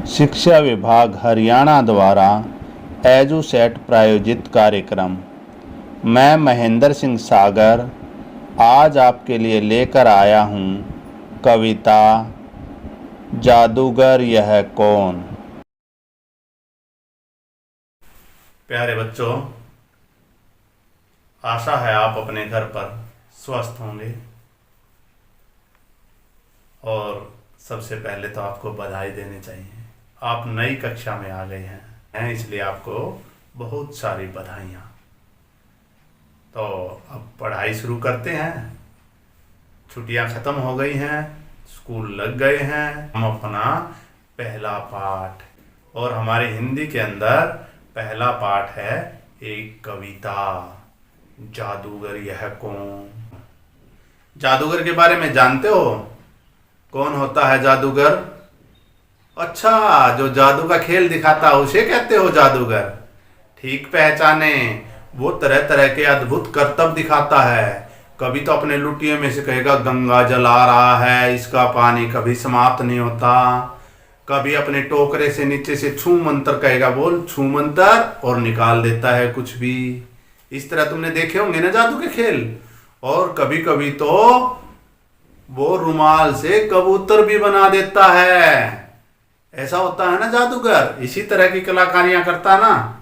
शिक्षा विभाग हरियाणा द्वारा एजुसेट प्रायोजित कार्यक्रम। मैं महेंद्र सिंह सागर आज आपके लिए लेकर आया हूँ कविता जादूगर यह कौन। प्यारे बच्चों, आशा है आप अपने घर पर स्वस्थ होंगे और सबसे पहले तो आपको बधाई देनी चाहिए। आप नई कक्षा में आ गए हैं, इसलिए आपको बहुत सारी बधाइयाँ। तो अब पढ़ाई शुरू करते हैं। छुट्टियाँ ख़त्म हो गई हैं, स्कूल लग गए हैं। हम अपना पहला पाठ, और हमारे हिंदी के अंदर पहला पाठ है एक कविता, जादूगर यह कौन। जादूगर के बारे में जानते हो? कौन होता है जादूगर? अच्छा, जो जादू का खेल दिखाता है उसे कहते हो जादूगर। ठीक पहचाने, वो तरह तरह के अद्भुत करतब दिखाता है। कभी तो अपने लुटिये में से कहेगा गंगा जल आ रहा है, इसका पानी कभी समाप्त नहीं होता। कभी अपने टोकरे से नीचे से छू मंत्र कहेगा, बोल छू मंत्र, और निकाल देता है कुछ भी। इस तरह तुमने देखे होंगे ना जादू के खेल। और कभी कभी तो वो रुमाल से कबूतर भी बना देता है। ऐसा होता है ना जादूगर। इसी तरह की कलाकारियां करता ना।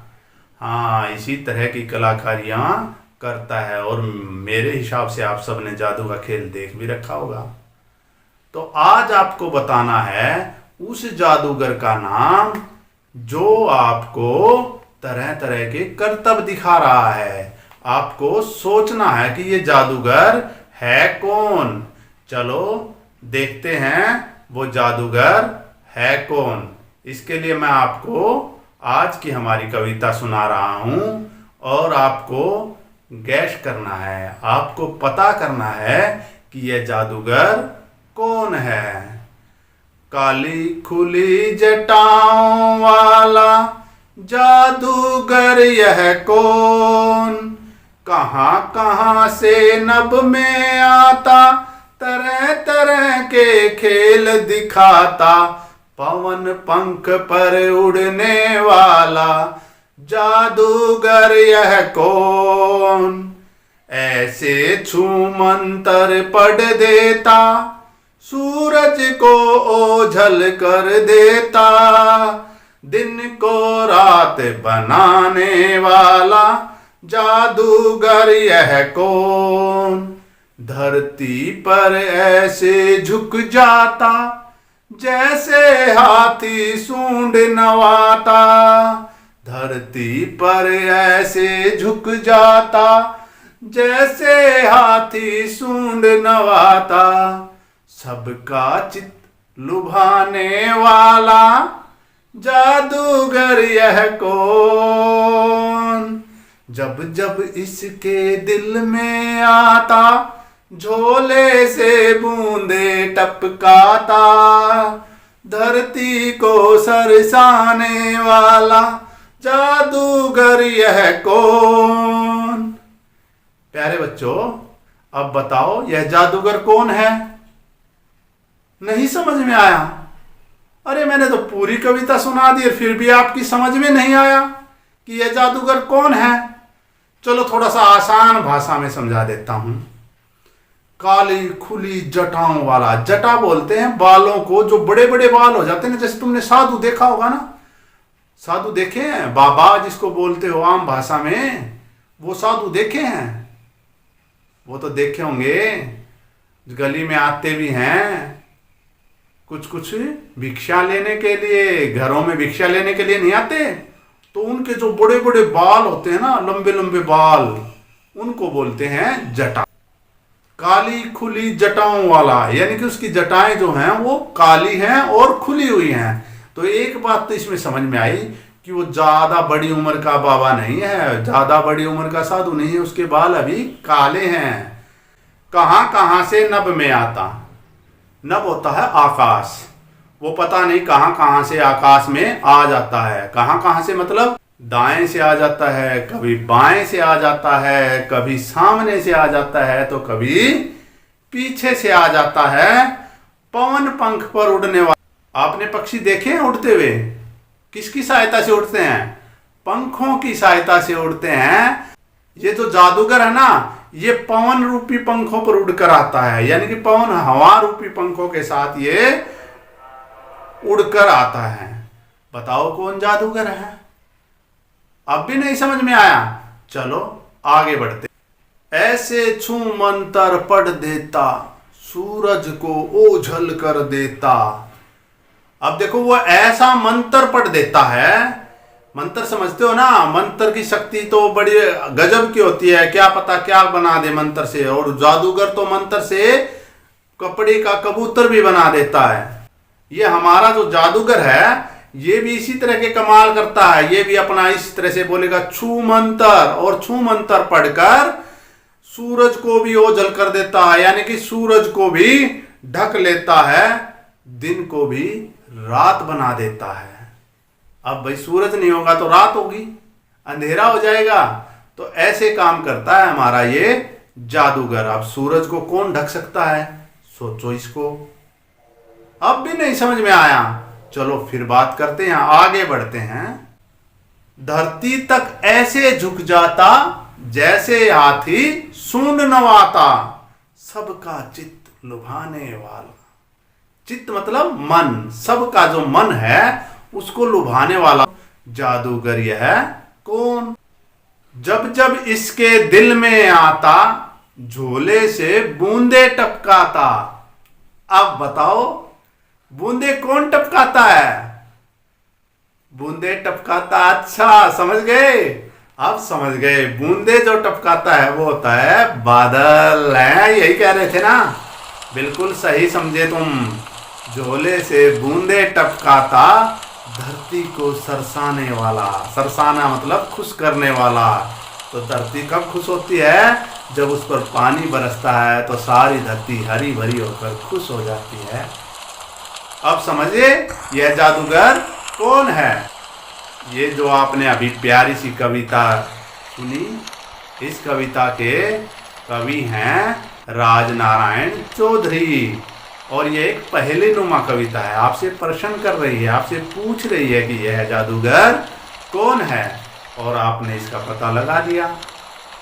हाँ, इसी तरह की कलाकारियां करता है। और मेरे हिसाब से आप सब ने जादू का खेल देख भी रखा होगा। तो आज आपको बताना है उस जादूगर का नाम जो आपको तरह तरह के करतब दिखा रहा है। आपको सोचना है कि ये जादूगर है कौन। चलो देखते हैं वो जादूगर है कौन। इसके लिए मैं आपको आज की हमारी कविता सुना रहा हूं और आपको गैस करना है, आपको पता करना है कि यह जादूगर कौन है। काली खुली जटाओं वाला जादूगर यह कौन, कहां कहां से नभ में आता, तरह तरह के खेल दिखाता, पवन पंख पर उड़ने वाला जादूगर यह कौन। ऐसे छू मंतर पढ़ देता, सूरज को ओझल कर देता, दिन को रात बनाने वाला जादूगर यह कौन। धरती पर ऐसे झुक जाता, जैसे हाथी सूंड नवाता, धरती पर ऐसे झुक जाता, जैसे हाथी सूंड नवाता, सबका चित्त लुभाने वाला जादूगर यह कौन। जब जब इसके दिल में आता, झोले से बूंदे टपकाता, धरती को सरसाने वाला जादूगर यह कौन। प्यारे बच्चों, अब बताओ यह जादूगर कौन है? नहीं समझ में आया? अरे मैंने तो पूरी कविता सुना दी, फिर भी आपकी समझ में नहीं आया कि यह जादूगर कौन है। चलो थोड़ा सा आसान भाषा में समझा देता हूं। काली खुली जटाओं वाला, जटा बोलते हैं बालों को, जो बड़े बड़े बाल हो जाते हैं ना। जैसे तुमने साधु देखा होगा ना, साधु देखे हैं, बाबा जिसको बोलते हो आम भाषा में, वो साधु देखे हैं? वो तो देखे होंगे, गली में आते भी हैं कुछ कुछ भिक्षा लेने के लिए, घरों में भिक्षा लेने के लिए नहीं आते, तो उनके जो बड़े बड़े बाल होते हैं ना, लंबे लंबे बाल, उनको बोलते हैं जटा। काली खुली जटाओं वाला, यानी कि उसकी जटाएं जो हैं वो काली हैं और खुली हुई हैं। तो एक बात तो इसमें समझ में आई कि वो ज्यादा बड़ी उम्र का बाबा नहीं है, ज्यादा बड़ी उम्र का साधु नहीं है, उसके बाल अभी काले हैं। कहां कहां से नभ में आता, नभ होता है आकाश, वो पता नहीं कहां कहां से आकाश में आ जाता है। कहां कहां से मतलब दाएं से आ जाता है, कभी बाएं से आ जाता है, कभी सामने से आ जाता है, तो कभी पीछे से आ जाता है। पवन पंख पर उड़ने वाला, आपने पक्षी देखे हैं उड़ते हुए? किसकी सहायता से उड़ते हैं? पंखों की सहायता से उड़ते हैं। ये जो जादूगर है ना, ये पवन रूपी पंखों पर उड़कर आता है, यानी कि पवन हवा रूपी पंखों के साथ ये उड़कर आता है। बताओ कौन जादूगर है? अब भी नहीं समझ में आया? चलो आगे बढ़ते। ऐसे छू मंतर पढ़ देता, सूरज को ओझल कर देता। अब देखो, वो ऐसा मंत्र पढ़ देता है। मंत्र समझते हो ना? मंत्र की शक्ति तो बड़ी गजब की होती है, क्या पता क्या बना दे मंत्र से। और जादूगर तो मंत्र से कपड़े का कबूतर भी बना देता है। ये हमारा जो जादूगर है, ये भी इसी तरह के कमाल करता है। ये भी अपना इस तरह से बोलेगा छू मंत्र, और छू मंत्र पढ़कर सूरज को भी ओझल कर देता है, यानी कि सूरज को भी ढक लेता है, दिन को भी रात बना देता है। अब भाई सूरज नहीं होगा तो रात होगी, अंधेरा हो जाएगा। तो ऐसे काम करता है हमारा ये जादूगर। अब सूरज को कौन ढक सकता है? सोचो इसको। अब भी नहीं समझ में आया? चलो फिर बात करते हैं, आगे बढ़ते हैं। धरती तक ऐसे झुक जाता, जैसे हाथी सूंड नवाता, सबका चित्त लुभाने वाला। चित्त मतलब मन, सबका जो मन है उसको लुभाने वाला जादूगर यह कौन? जब जब इसके दिल में आता, झोले से बूंदे टपकाता। अब बताओ, बूंदे कौन टपकाता है? बूंदे टपकाता, अच्छा समझ गए? अब समझ गए। बूंदे जो टपकाता है वो होता है बादल। है यही कह रहे थे ना? बिल्कुल सही समझे तुम। झोले से बूंदे टपकाता, धरती को सरसाने वाला। सरसाना मतलब खुश करने वाला। तो धरती कब खुश होती है? जब उस पर पानी बरसता है तो सारी धरती हरी भरी होकर खुश हो जाती है। अब समझिए यह जादूगर कौन है। ये जो आपने अभी प्यारी सी कविता सुनी, इस कविता के कवि हैं राजनारायण चौधरी। और ये एक पहेलीनुमा कविता है। आपसे प्रश्न कर रही है, आपसे पूछ रही है कि यह जादूगर कौन है, और आपने इसका पता लगा लिया।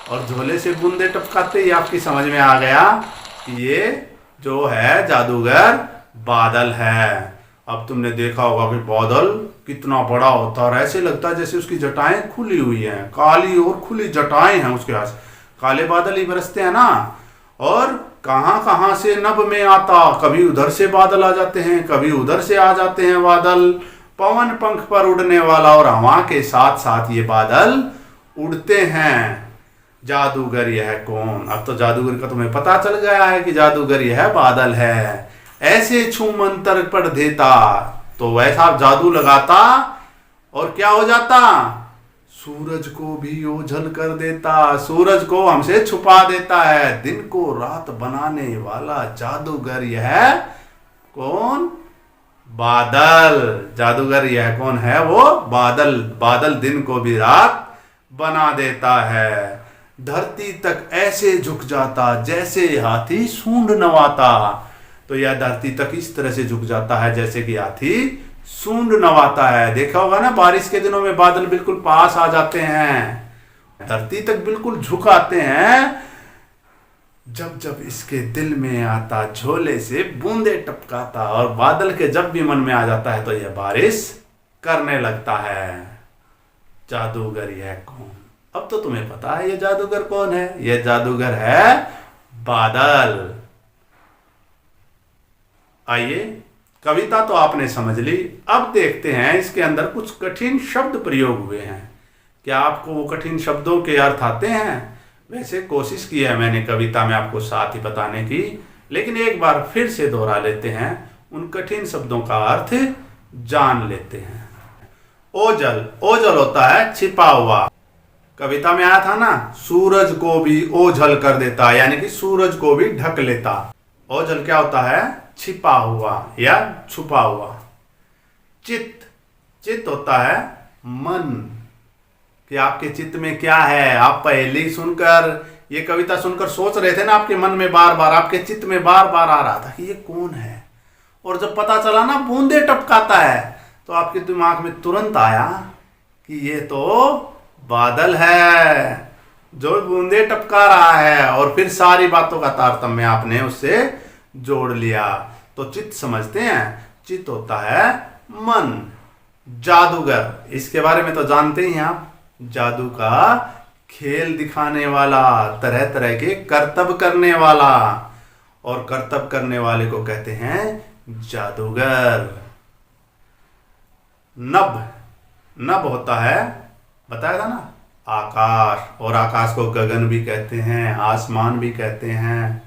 और झोले से बूंदे टपकाते ही आपकी समझ में आ गया कि ये जो है जादूगर बादल है। अब तुमने देखा होगा कि बादल कितना बड़ा होता है, और ऐसे लगता है जैसे उसकी जटाएं खुली हुई हैं, काली और खुली जटाएं हैं उसके पास। काले बादल ही बरसते हैं ना। और कहां कहां से नभ में आता, कभी उधर से बादल आ जाते हैं, कभी उधर से आ जाते हैं बादल। पवन पंख पर उड़ने वाला, और हवा के साथ साथ ये बादल उड़ते हैं। जादूगर यह कौन? अब तो जादूगर का तुम्हें पता चल गया है कि जादूगर यह बादल है। ऐसे छू मंतर पढ़ देता, तो वैसा जादू लगाता, और क्या हो जाता? सूरज को भी ओझल कर देता, सूरज को हमसे छुपा देता है। दिन को रात बनाने वाला जादूगर यह कौन? बादल। जादूगर यह कौन है? वो बादल। बादल दिन को भी रात बना देता है। धरती तक ऐसे झुक जाता, जैसे हाथी सूंड नवाता। तो यह धरती तक इस तरह से झुक जाता है जैसे कि हाथी सूंड नवाता है। देखा होगा ना, बारिश के दिनों में बादल बिल्कुल पास आ जाते हैं, धरती तक बिल्कुल झुक आते हैं। जब जब इसके दिल में आता, झोले से बूंदे टपकाता, और बादल के जब भी मन में आ जाता है तो यह बारिश करने लगता है। जादूगर यह कौन? अब तो तुम्हें पता है यह जादूगर कौन है। यह जादूगर है बादल। आइए, कविता तो आपने समझ ली। अब देखते हैं इसके अंदर कुछ कठिन शब्द प्रयोग हुए हैं। क्या आपको वो कठिन शब्दों के अर्थ आते हैं? वैसे कोशिश की है मैंने कविता में आपको साथ ही बताने की, लेकिन एक बार फिर से दोहरा लेते हैं, उन कठिन शब्दों का अर्थ जान लेते हैं। ओझल, ओझल होता है छिपा हुआ। कविता में आया था ना, सूरज को भी ओझल कर देता, यानी कि सूरज को भी ढक लेता। ओझल क्या होता है? छिपा हुआ या छुपा हुआ। चित्त, चित्त होता है मन, कि आपके चित्त में क्या है। आप पहले सुनकर, ये कविता सुनकर सोच रहे थे ना, आपके मन में बार बार, आपके चित्त में बार बार आ रहा था कि ये कौन है। और जब पता चला ना बूंदे टपकाता है तो आपके दिमाग में तुरंत आया कि ये तो बादल है जो बूंदे टपका रहा है, और फिर सारी बातों का तारतम्य आपने उससे जोड़ लिया। तो चित्त समझते हैं, चित्त होता है मन, जादूगर। इसके बारे में तो जानते ही हैं आप, जादू का खेल दिखाने वाला, तरह तरह के करतब करने वाला, और करतब करने वाले को कहते हैं जादूगर। नभ, नभ होता है, बताया था ना, आकाश, और आकाश को गगन भी कहते हैं, आसमान भी कहते हैं।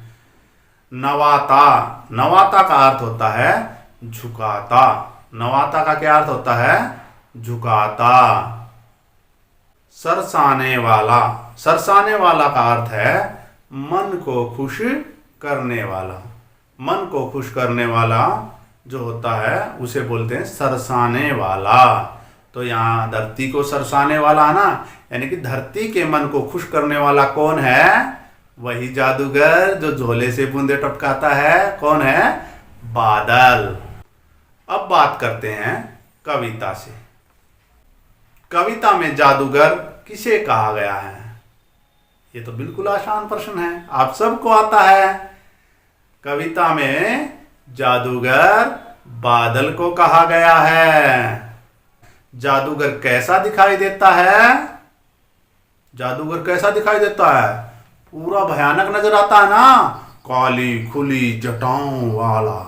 नवाता, नवाता का अर्थ होता है झुकाता। नवाता का क्या अर्थ होता है? झुकाता। सरसाने वाला, सरसाने वाला का अर्थ है मन को खुश करने वाला। मन को खुश करने वाला जो होता है उसे बोलते हैं सरसाने वाला। तो यहाँ धरती को सरसाने वाला है ना, यानी कि धरती के मन को खुश करने वाला कौन है? वही जादूगर जो झोले से बूंदे टपकाता है। कौन है? बादल। अब बात करते हैं कविता से। कविता में जादूगर किसे कहा गया है? ये तो बिल्कुल आसान प्रश्न है, आप सबको आता है। कविता में जादूगर बादल को कहा गया है। जादूगर कैसा दिखाई देता है? जादूगर कैसा दिखाई देता है? पूरा भयानक नजर आता है ना, काली खुली जटाओं वाला।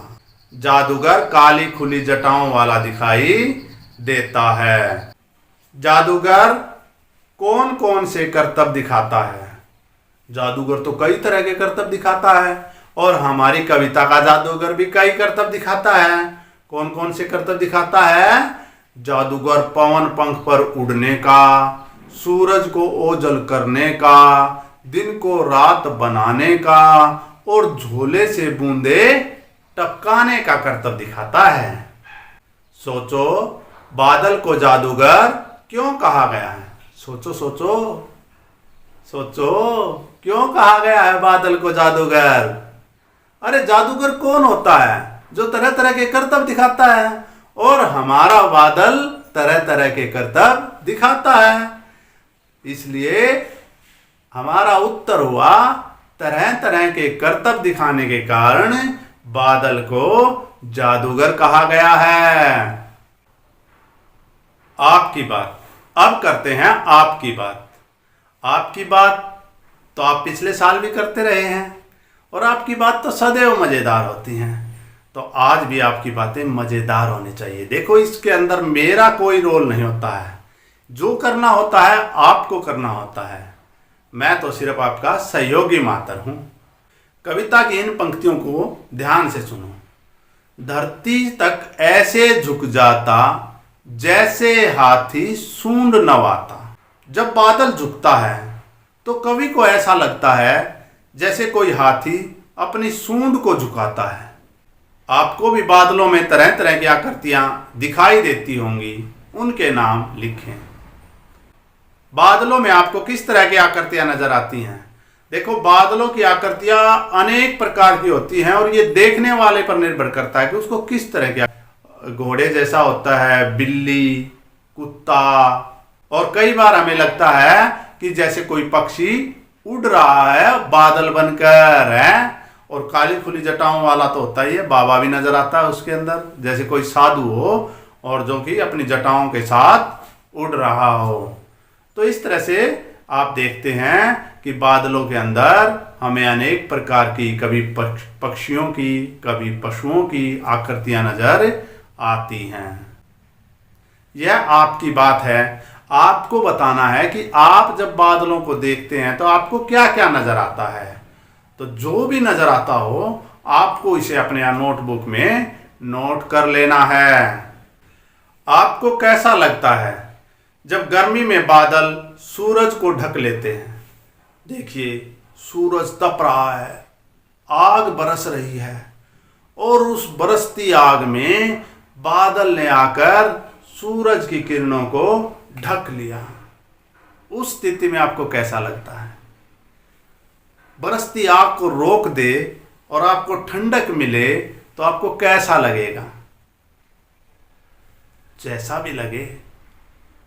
जादूगर काली खुली जटाओं वाला दिखाई देता है। जादूगर कौन कौन से करतब दिखाता है? जादूगर तो कई तरह के करतब दिखाता है, और हमारी कविता का जादूगर भी कई करतब दिखाता है। कौन कौन से करतब दिखाता है? जादूगर पवन पंख पर उड़ने का, सूरज को ओझल करने का, दिन को रात बनाने का, और झोले से बूंदे टपकाने का करतब दिखाता है। सोचो, बादल को जादूगर क्यों कहा गया है? सोचो सोचो सोचो, क्यों कहा गया है बादल को जादूगर? अरे जादूगर कौन होता है? जो तरह तरह के करतब दिखाता है, और हमारा बादल तरह तरह के करतब दिखाता है। इसलिए हमारा उत्तर हुआ, तरह तरह के करतब दिखाने के कारण बादल को जादूगर कहा गया है। आपकी बात, अब करते हैं आपकी बात। आपकी बात तो आप पिछले साल भी करते रहे हैं, और आपकी बात तो सदैव मजेदार होती हैं। तो आज भी आपकी बातें मजेदार होनी चाहिए। देखो, इसके अंदर मेरा कोई रोल नहीं होता है, जो करना होता है आपको करना होता है। मैं तो सिर्फ आपका सहयोगी मात्र हूं। कविता की इन पंक्तियों को ध्यान से सुनो। धरती तक ऐसे झुक जाता जैसे हाथी सूंड नवाता। जब बादल झुकता है तो कवि को ऐसा लगता है जैसे कोई हाथी अपनी सूंड को झुकाता है। आपको भी बादलों में तरह तरह की आकृतियां दिखाई देती होंगी, उनके नाम लिखें। बादलों में आपको किस तरह की आकृतियां नजर आती हैं? देखो, बादलों की आकृतियां अनेक प्रकार की होती हैं, और ये देखने वाले पर निर्भर करता है कि उसको किस तरह की। घोड़े जैसा होता है, बिल्ली, कुत्ता, और कई बार हमें लगता है कि जैसे कोई पक्षी उड़ रहा है बादल बनकर है। और काली खुली जटाओं वाला तो होता ही है, बाबा भी नजर आता है उसके अंदर, जैसे कोई साधु हो और जो कि अपनी जटाओं के साथ उड़ रहा हो। तो इस तरह से आप देखते हैं कि बादलों के अंदर हमें अनेक प्रकार की, कभी पक्षियों की, कभी पशुओं की आकृतियां नजर आती हैं। यह आपकी बात है। आपको बताना है कि आप जब बादलों को देखते हैं तो आपको क्या क्या नजर आता है। तो जो भी नजर आता हो आपको इसे अपने नोटबुक में नोट कर लेना है। आपको कैसा लगता है जब गर्मी में बादल सूरज को ढक लेते हैं? देखिए, सूरज तप रहा है, आग बरस रही है, और उस बरसती आग में बादल ने आकर सूरज की किरणों को ढक लिया। उस स्थिति में आपको कैसा लगता है? बरसती आग को रोक दे और आपको ठंडक मिले तो आपको कैसा लगेगा? जैसा भी लगे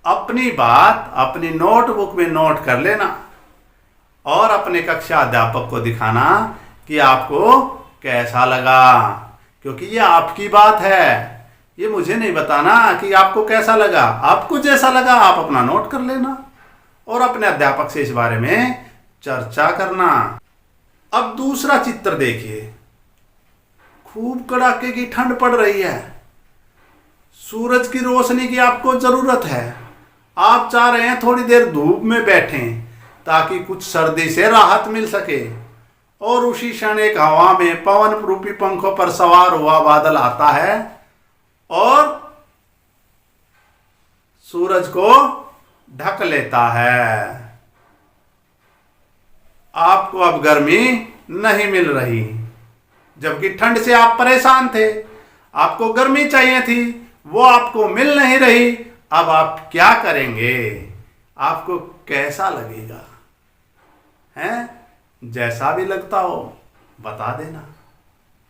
अपनी बात अपनी नोटबुक में नोट कर लेना और अपने कक्षा अध्यापक को दिखाना कि आपको कैसा लगा, क्योंकि ये आपकी बात है। ये मुझे नहीं बताना कि आपको कैसा लगा। आपको जैसा लगा आप अपना नोट कर लेना और अपने अध्यापक से इस बारे में चर्चा करना। अब दूसरा चित्र देखिए। खूब कड़ाके की ठंड पड़ रही है, सूरज की रोशनी की आपको जरूरत है। आप चाह रहे हैं थोड़ी देर धूप में बैठें ताकि कुछ सर्दी से राहत मिल सके, और उसी क्षण एक हवा में पवन रूपी पंखों पर सवार हुआ बादल आता है और सूरज को ढक लेता है। आपको अब गर्मी नहीं मिल रही, जबकि ठंड से आप परेशान थे। आपको गर्मी चाहिए थी, वो आपको मिल नहीं रही। अब आप क्या करेंगे? आपको कैसा लगेगा? हैं? जैसा भी लगता हो बता देना।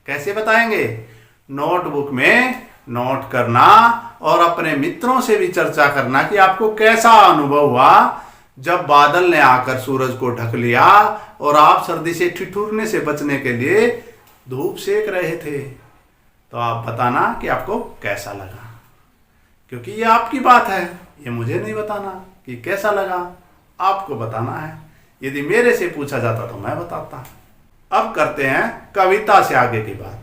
कैसे बताएंगे? नोटबुक में नोट करना और अपने मित्रों से भी चर्चा करना कि आपको कैसा अनुभव हुआ जब बादल ने आकर सूरज को ढक लिया और आप सर्दी से ठिठुरने से बचने के लिए धूप सेक रहे थे। तो आप बताना कि आपको कैसा लगा, क्योंकि ये आपकी बात है। ये मुझे नहीं बताना कि कैसा लगा, आपको बताना है। यदि मेरे से पूछा जाता तो मैं बताता। अब करते हैं कविता से आगे की बात।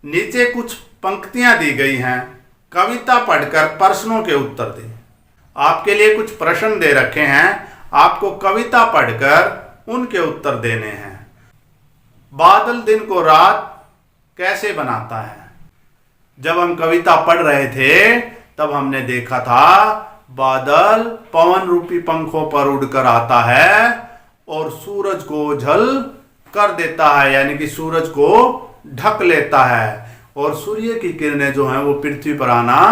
नीचे कुछ पंक्तियां दी गई हैं, कविता पढ़कर प्रश्नों के उत्तर दें। आपके लिए कुछ प्रश्न दे रखे हैं, आपको कविता पढ़कर उनके उत्तर देने हैं। बादल दिन को रात कैसे बनाता है? जब हम कविता पढ़ रहे थे तब हमने देखा था बादल पवन रूपी पंखों पर उड़कर आता है और सूरज को ओझल कर देता है, यानी कि सूरज को ढक लेता है, और सूर्य की किरणें जो हैं वो पृथ्वी पर आना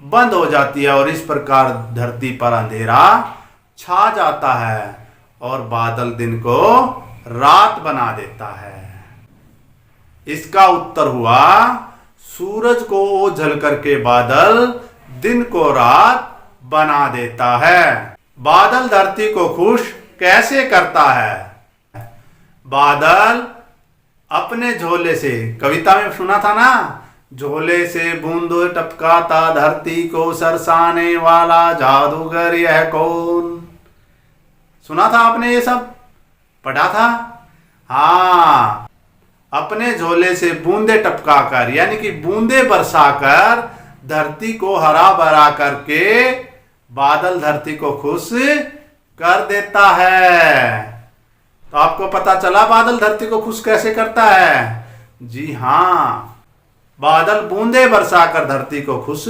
बंद हो जाती है और इस प्रकार धरती पर अंधेरा छा जाता है और बादल दिन को रात बना देता है। इसका उत्तर हुआ सूरज को ओझल करके बादल दिन को रात बना देता है। बादल धरती को खुश कैसे करता है? बादल अपने झोले से, कविता में सुना था ना, झोले से बूंद टपकाता धरती को सरसाने वाला जादूगर यह कौन? सुना था आपने? ये सब पढ़ा था? हाँ, अपने झोले से बूंदे टपकाकर, यानी कि बूंदे बरसाकर धरती को हरा भरा करके बादल धरती को खुश कर देता है। तो आपको पता चला बादल धरती को खुश कैसे करता है? जी हाँ, बादल बूंदे बरसाकर धरती को खुश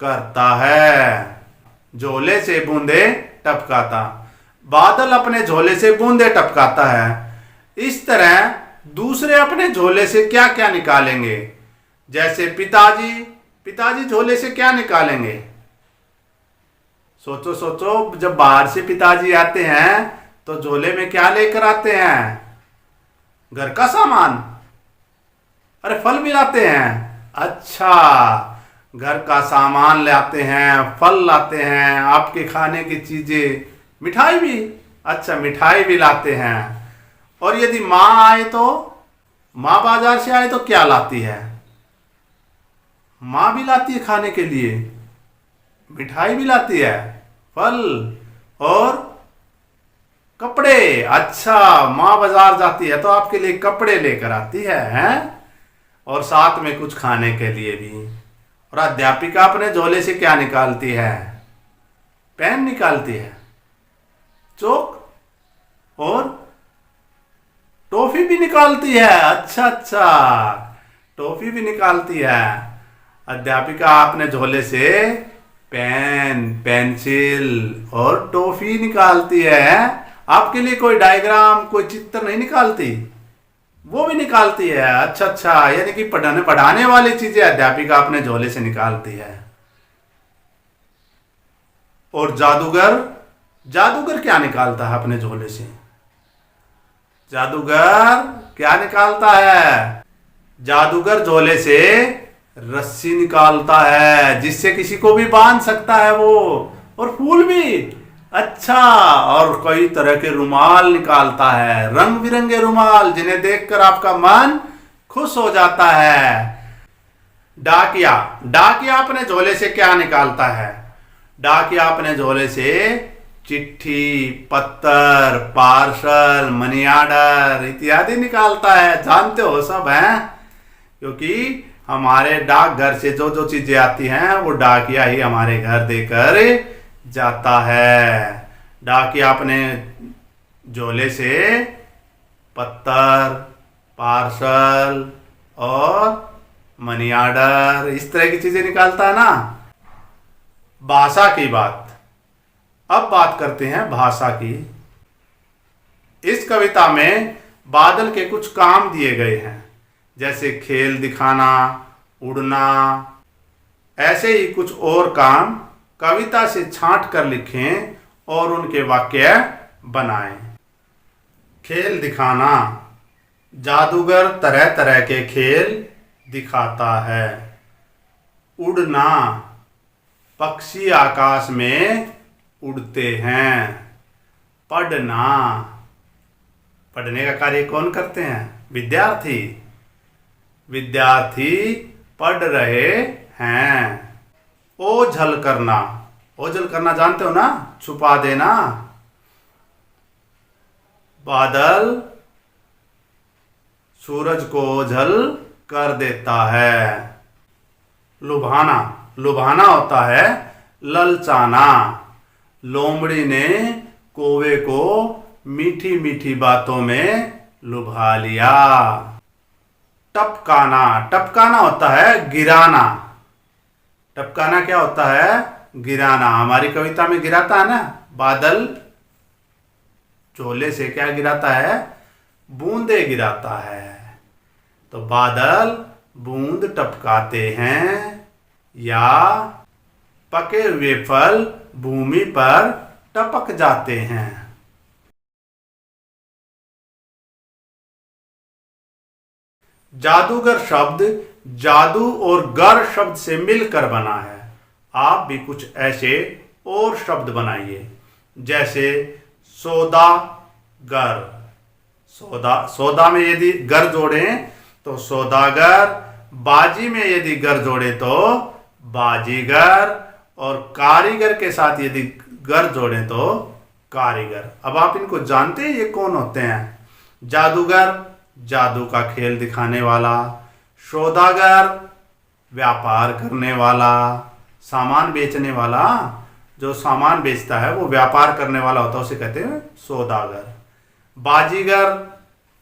करता है। झोले से बूंदे टपकाता, बादल अपने झोले से बूंदे टपकाता है। इस तरह दूसरे अपने झोले से क्या क्या निकालेंगे? जैसे पिताजी झोले से क्या निकालेंगे? सोचो सोचो, जब बाहर से पिताजी आते हैं तो झोले में क्या लेकर आते हैं? घर का सामान। अरे फल भी लाते हैं। अच्छा, घर का सामान लाते हैं, फल लाते हैं, आपके खाने की चीजें, मिठाई भी। अच्छा, मिठाई भी लाते हैं। और यदि माँ आए तो, माँ बाजार से आए तो क्या लाती है? माँ भी लाती है खाने के लिए, मिठाई भी लाती है, फल और कपड़े। अच्छा, माँ बाजार जाती है तो आपके लिए कपड़े लेकर आती है, हैं? और साथ में कुछ खाने के लिए भी। और अध्यापिका अपने झोले से क्या निकालती है? पेन निकालती है, चौक और टॉफी भी निकालती है। अच्छा, टॉफी भी निकालती है। अध्यापिका अपने झोले से पेन, पेंसिल और टॉफी निकालती है। आपके लिए कोई डायग्राम, कोई चित्र नहीं निकालती? वो भी निकालती है। अच्छा, यानी कि पढ़ाने वाली चीजें अध्यापिका अपने झोले से निकालती है। और जादूगर क्या निकालता है अपने झोले से? जादूगर क्या निकालता है? जादूगर झोले से रस्सी निकालता है जिससे किसी को भी बांध सकता है वो, और फूल भी। अच्छा, और कई तरह के रुमाल निकालता है, रंग बिरंगे रुमाल, जिन्हें देखकर आपका मन खुश हो जाता है। डाकिया, डाकिया अपने झोले से क्या निकालता है? डाकिया अपने झोले से चिट्ठी, पत्थर, पार्सल, मनी ऑर्डर इत्यादि निकालता है। जानते हो सब हैं, क्योंकि हमारे डाकघर से जो जो चीजें आती हैं वो डाकिया ही हमारे घर देकर जाता है। डाकिया अपने झोले से पत्थर, पार्सल और मनी ऑर्डर इस तरह की चीजें निकालता है ना। भाषा की बात, अब बात करते हैं भाषा की। इस कविता में बादल के कुछ काम दिए गए हैं, जैसे खेल दिखाना, उड़ना। ऐसे ही कुछ और काम कविता से छांट कर लिखें और उनके वाक्य बनाएं। खेल दिखाना, जादूगर तरह तरह के खेल दिखाता है। उड़ना, पक्षी आकाश में उड़ते हैं। पढ़ना, पढ़ने का कार्य कौन करते हैं? विद्यार्थी। विद्यार्थी पढ़ रहे हैं। ओझल करना, ओझल करना जानते हो ना, छुपा देना। बादल सूरज को ओझल कर देता है। लुभाना, लुभाना होता है ललचाना। लोमड़ी ने कौवे को मीठी मीठी बातों में लुभा लिया। टपकाना, टपकाना होता है गिराना। टपकाना क्या होता है? गिराना। हमारी कविता में गिराता है ना, बादल झोले से क्या गिराता है? बूंदे गिराता है। तो बादल बूंद टपकाते हैं, या पके हुए फल भूमि पर टपक जाते हैं। जादूगर शब्द जादू और गर शब्द से मिलकर बना है। आप भी कुछ ऐसे और शब्द बनाइए, जैसे सौदागर। सौदा, सौदा में यदि गर जोड़ें तो सौदागर, बाजी में यदि गर जोड़े तो बाजीगर, और कारीगर के साथ यदि गर जोड़े तो कारीगर। अब आप इनको जानते हैं, ये कौन होते हैं? जादूगर, जादू का खेल दिखाने वाला। सौदागर, व्यापार करने वाला, सामान बेचने वाला। जो सामान बेचता है वो व्यापार करने वाला होता है, उसे कहते हैं सौदागर। बाजीगर,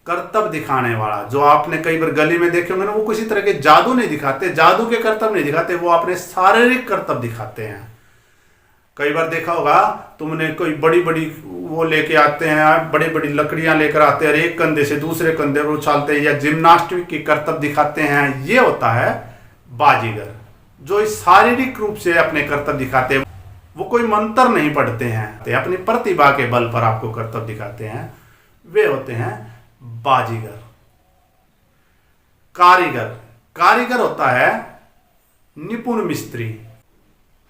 करतब दिखाने वाला। जो आपने कई बार गली में देखे होंगे ना, वो किसी तरह के जादू नहीं दिखाते, जादू के करतब नहीं दिखाते, वो अपने शारीरिक करतब दिखाते हैं। कई बार देखा होगा तुमने, कोई बड़ी बड़ी वो लेके आते हैं, बड़ी बड़ी लकड़ियां लेकर आते हैं, एक कंधे से दूसरे कंधे पर उछालते हैं, या जिम्नास्टिक की करतब दिखाते हैं। ये होता है बाजीगर, जो इस शारीरिक रूप से अपने करतब दिखाते हैं। वो कोई मंत्र नहीं पढ़ते हैं, अपनी प्रतिभा के बल पर आपको करतब दिखाते हैं, वे होते हैं बाजीगर। कारीगर, कारीगर होता है निपुण मिस्त्री।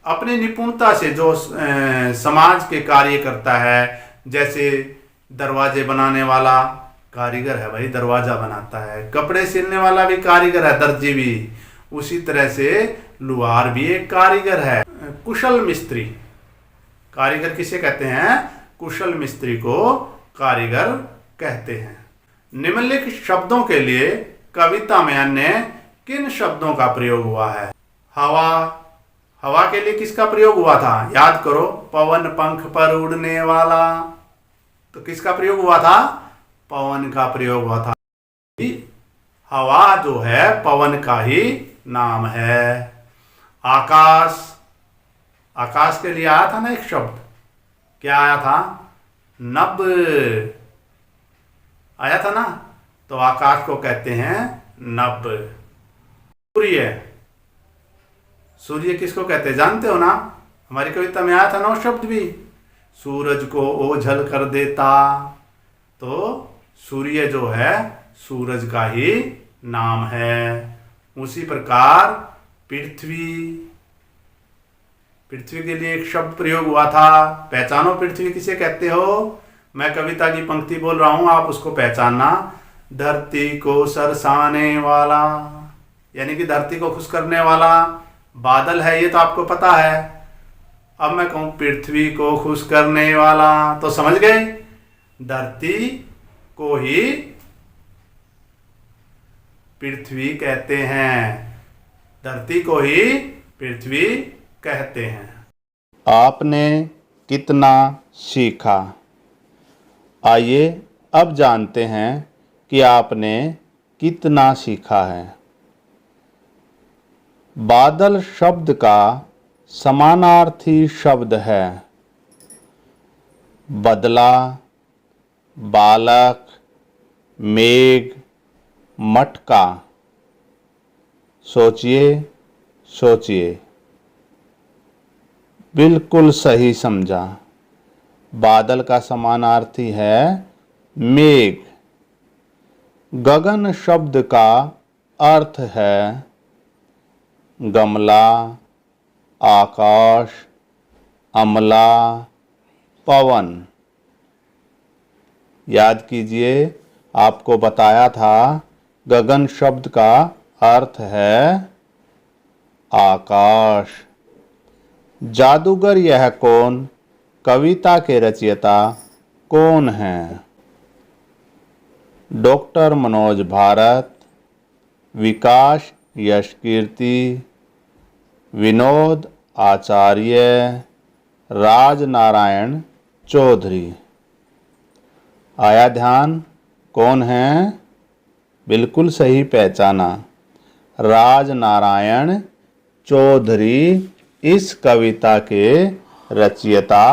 अपनी निपुणता से जो समाज के कार्य करता है, जैसे दरवाजे बनाने वाला कारीगर है भाई, दरवाजा बनाता है। कपड़े सिलने वाला भी कारीगर है, दर्जी भी। उसी तरह से लुहार भी एक कारीगर है। कुशल मिस्त्री, कारीगर किसे कहते हैं? कुशल मिस्त्री को कारीगर कहते हैं। निम्नलिखित शब्दों के लिए कविता में अन्य किन शब्दों का प्रयोग हुआ है? हवा, हवा के लिए किसका प्रयोग हुआ था? याद करो, पवन पंख पर उड़ने वाला। तो किसका प्रयोग हुआ था? पवन का प्रयोग हुआ था। हवा जो है पवन का ही नाम है। आकाश, आकाश के लिए आया था ना एक शब्द, क्या आया था? नभ आया था ना, तो आकाश को कहते हैं नभ। सूर्य, सूर्य किसको कहते हैं जानते हो ना? हमारी कविता में आया था ना वो शब्द भी, सूरज को ओझल कर देता। तो सूर्य जो है सूरज का ही नाम है। उसी प्रकार पृथ्वी, पृथ्वी के लिए एक शब्द प्रयोग हुआ था। पहचानो पृथ्वी किसे कहते हो। मैं कविता की पंक्ति बोल रहा हूं, आप उसको पहचानना। धरती को सरसाने वाला, यानी कि धरती को खुश करने वाला बादल है, ये तो आपको पता है। अब मैं कहूं पृथ्वी को खुश करने वाला, तो समझ गए, धरती को ही पृथ्वी कहते हैं। धरती को ही पृथ्वी कहते हैं। आपने कितना सीखा। आइए अब जानते हैं कि आपने कितना सीखा है। बादल शब्द का समानार्थी शब्द है बदला, बालक, मेघ, मटका। सोचिए सोचिए, बिल्कुल सही समझा। बादल का समानार्थी है मेघ। गगन शब्द का अर्थ है गमला, आकाश, अमला, पवन। याद कीजिए, आपको बताया था गगन शब्द का अर्थ है आकाश। जादूगर यह कौन, कविता के रचयिता कौन हैं। डॉक्टर मनोज भारत, विकास यशकीर्ति, विनोद आचार्य, राजनारायण चौधरी। आया ध्यान, कौन हैं। बिल्कुल सही पहचाना, राजनारायण चौधरी इस कविता के रचयिता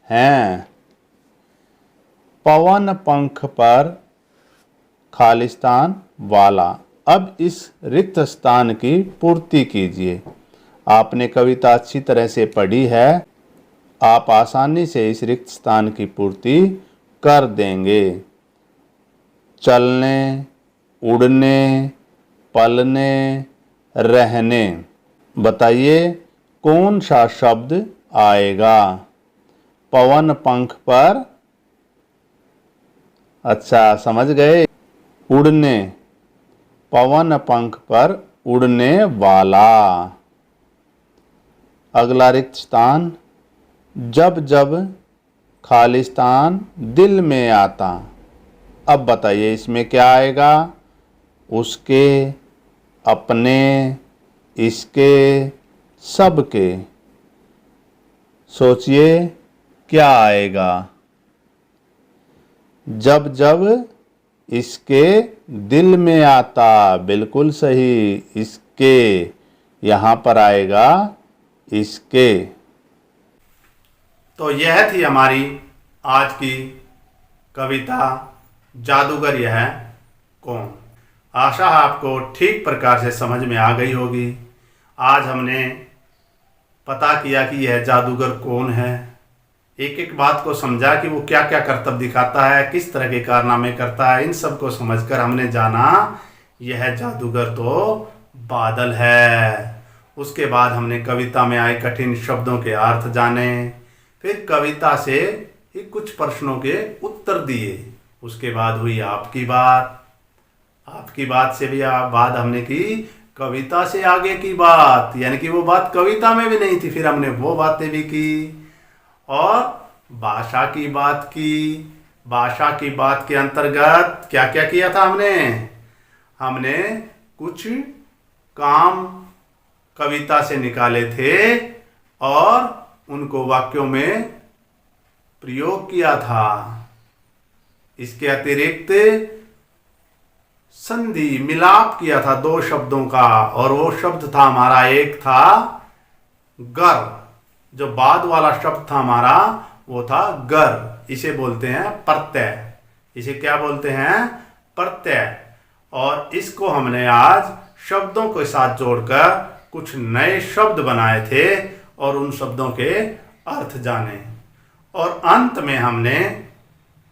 हैं। पवन पंख पर खालिस्तान वाला। अब इस रिक्त स्थान की पूर्ति कीजिए। आपने कविता अच्छी तरह से पढ़ी है, आप आसानी से इस रिक्त स्थान की पूर्ति कर देंगे। चलने, उड़ने, पलने, रहने। बताइए कौन सा शब्द आएगा। पवन पंख पर, अच्छा समझ गए। उड़ने, पवन पंख पर उड़ने वाला। अगला रिक्त स्थान, जब जब खालिस्तान दिल में आता। अब बताइए इसमें क्या आएगा। उसके, अपने, इसके, सबके। सोचिए क्या आएगा। जब जब इसके दिल में आता, बिल्कुल सही, इसके। यहाँ पर आएगा इसके। तो यह थी हमारी आज की कविता जादूगर यह कौन। आशा है आपको ठीक प्रकार से समझ में आ गई होगी। आज हमने पता किया कि यह जादूगर कौन है, एक एक बात को समझा कि वो क्या क्या कर्तव्य दिखाता है, किस तरह के कारनामे करता है। इन सब को समझकर हमने जाना यह जादूगर तो बादल है। उसके बाद हमने कविता में आए कठिन शब्दों के अर्थ जाने, फिर कविता से ही कुछ प्रश्नों के उत्तर दिए। उसके बाद हुई आपकी बात। आपकी बात से भी बात हमने की कविता से आगे की बात, यानी कि वो बात कविता में भी नहीं थी, फिर हमने वो बातें भी की। और भाषा की बात की। भाषा की बात के अंतर्गत क्या क्या किया था हमने कुछ काम कविता से निकाले थे और उनको वाक्यों में प्रयोग किया था। इसके अतिरिक्त संधि मिलाप किया था दो शब्दों का, और वो शब्द था हमारा, एक था गर। जो बाद वाला शब्द था हमारा वो था गर। इसे बोलते हैं प्रत्यय। इसे क्या बोलते हैं, प्रत्यय। और इसको हमने आज शब्दों के साथ जोड़कर कुछ नए शब्द बनाए थे और उन शब्दों के अर्थ जाने। और अंत में हमने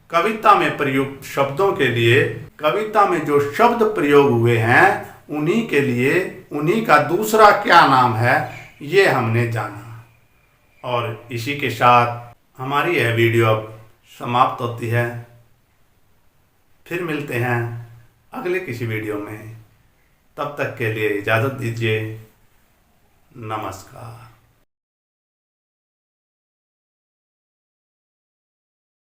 कविता में प्रयुक्त शब्दों के लिए, कविता में जो शब्द प्रयोग हुए हैं उन्हीं के लिए उन्हीं का दूसरा क्या नाम है ये हमने जाना। और इसी के साथ हमारी यह वीडियो अब समाप्त होती है। फिर मिलते हैं अगले किसी वीडियो में। तब तक के लिए इजाज़त दीजिए। नमस्कार।